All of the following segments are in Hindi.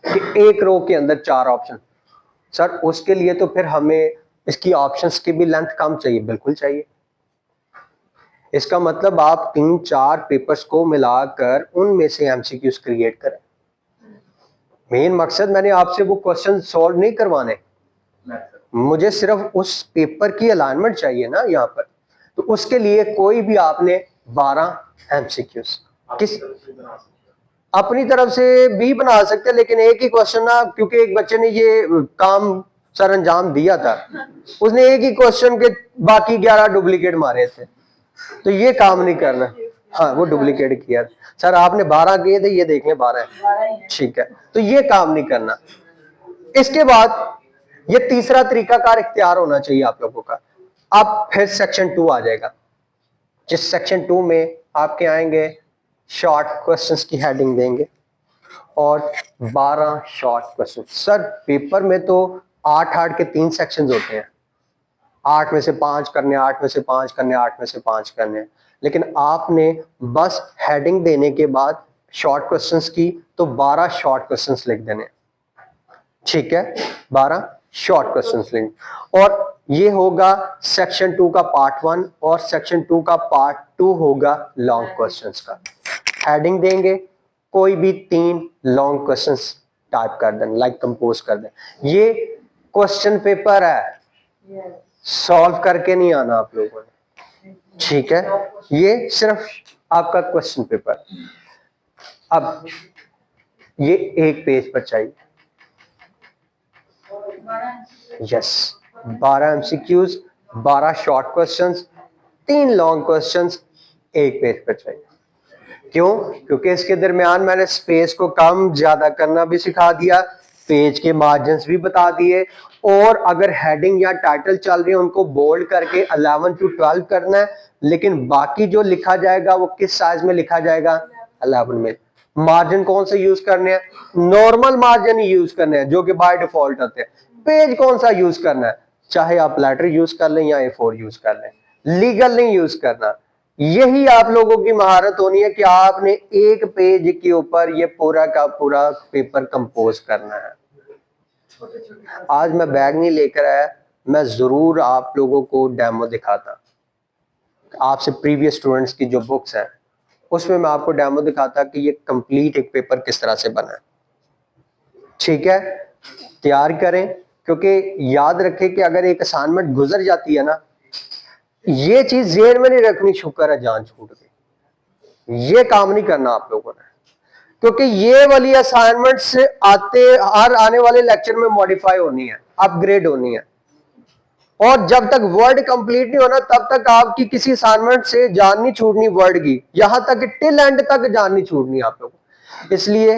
कि एक रो के अंदर 4 ऑप्शन। सर उसके लिए तो फिर हमें इसकी ऑप्शंस की भी लेंथ कम चाहिए, बिल्कुल चाहिए। इसका मतलब आप 3-4 पेपर्स को मिलाकर उनमें से एमसीक्यूज क्रिएट करें। मेन मकसद मैंने आपसे वो क्वेश्चन सॉल्व नहीं करवाने, मुझे सिर्फ उस पेपर की अलाइनमेंट चाहिए ना यहाँ पर। तो उसके लिए कोई भी आपने 12 एमसीक्यूज किस अपनी तरफ से भी बना सकते हैं, लेकिन एक ही क्वेश्चन ना, क्योंकि एक बच्चे ने ये काम सर अंजाम दिया था, उसने एक ही क्वेश्चन के बाकी 11 डुप्लीकेट मारे थे, तो ये काम नहीं करना। हाँ वो डुप्लीकेट किया सर आपने 12 किए थे, ये देखें 12 है, ठीक है, तो ये काम नहीं करना। इसके बाद ये तीसरा तरीकाकार इख्तियार होना चाहिए आप लोगों का। अब फिर सेक्शन 2 आ जाएगा, जिस सेक्शन 2 में आपके आएंगे शॉर्ट क्वेश्चंस की हेडिंग देंगे और 12 शॉर्ट क्वेश्चन। सर पेपर में तो 8-8 के 3 सेक्शंस होते हैं, 8 में से 5 करने, 8 में से 5 करने, 8 में से 5 करने, लेकिन आपने बस हेडिंग देने के बाद शॉर्ट क्वेश्चंस की तो 12 शॉर्ट क्वेश्चंस लिख देने, ठीक है, 12 शॉर्ट क्वेश्चंस लिख। और ये होगा सेक्शन 2 का पार्ट 1 और सेक्शन 2 का पार्ट 2 होगा लॉन्ग क्वेश्चंस का। हेडिंग देंगे, कोई भी 3 लॉन्ग क्वेश्चंस टाइप कर दें, लाइक कंपोज कर दें। ये क्वेश्चन पेपर है, सॉल्व करके नहीं आना आप लोगों ने, ठीक है, ये सिर्फ आपका क्वेश्चन पेपर। अब ये एक पेज पर चाहिए, yes, 12 MCQs, 12 short questions, 3 long questions एक पेज पर चाहिए। क्यों? क्योंकि इसके दरमियान मैंने स्पेस को कम ज्यादा करना भी सिखा दिया, पेज के मार्जिन्स भी बता दिए, और अगर हेडिंग या टाइटल चल रही है उनको बोल्ड करके 11 to 12 करना है, लेकिन बाकी जो लिखा जाएगा वो किस साइज में लिखा जाएगा? 11 में। मार्जिन कौन से यूज करने हैं? नॉर्मल मार्जिन ही यूज करने हैं जो कि बाय डिफॉल्ट होते हैं। पेज कौन सा यूज करना है? चाहे आप लेटर यूज कर लें या A4 यूज कर लें, लीगल नहीं यूज करना। यही आप लोगों की महारत होनी है कि आपने एक पेज के ऊपर ये पूरा का पूरा पेपर कंपोज करना है। आज मैं बैग नहीं लेकर आया, मैं जरूर आप लोगों को डेमो दिखाता, आपसे प्रीवियस स्टूडेंट्स की जो बुक्स हैं उसमें मैं आपको डेमो दिखाता कि ये कंप्लीट एक पेपर किस तरह से बना है, ठीक है। तैयार करें, क्योंकि याद रखें कि अगर एक असाइनमेंट गुजर जाती है ना, ये चीज जेहन में नहीं रखनी शुक्र है जान छूट गई, ये काम नहीं करना आप लोगों ने, क्योंकि ये वाली असाइनमेंट्स हर आने वाले लेक्चर में मॉडिफाई होनी है, अपग्रेड होनी है, और जब तक वर्ड कंप्लीट नहीं होना तब तक आपकी किसी असाइनमेंट से जान नहीं छूटनी वर्ड की, यहां तक टिल एंड तक जान नहीं छूटनी आप लोगों। इसलिए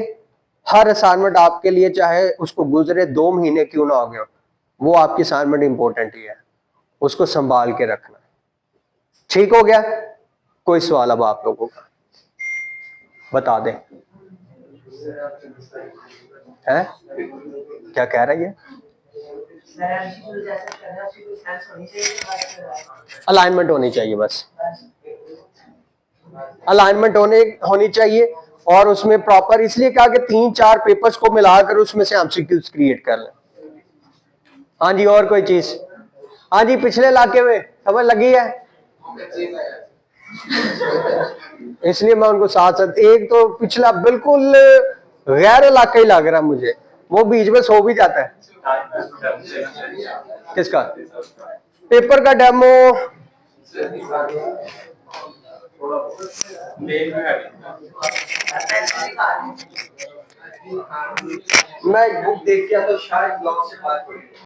हर असाइनमेंट आपके लिए, चाहे उसको गुजरे 2 महीने क्यों ना हो गए, वो आपकी असाइनमेंट इंपॉर्टेंट ही है, उसको संभाल के रखना। ठीक हो गया? कोई सवाल अब आप लोगों का बता दें। है क्या कह रही है? अलाइनमेंट होनी चाहिए, बस अलाइनमेंट होनी चाहिए, और उसमें प्रॉपर इसलिए कहा कि 3-4 पेपर्स को मिलाकर उसमें से एमसीक्यूज क्रिएट कर लें। हाँ जी, और कोई चीज? हाँ जी, पिछले इलाके में समझ लगी है, इसलिए मैं उनको साथ साथ, एक तो पिछला बिल्कुल गैर इलाका ही लग रहा है मुझे, वो बीच में सो भी जाता है। किसका पेपर का डेमो? मैं बुक देख के तो शायद ब्लॉग से बात करूं।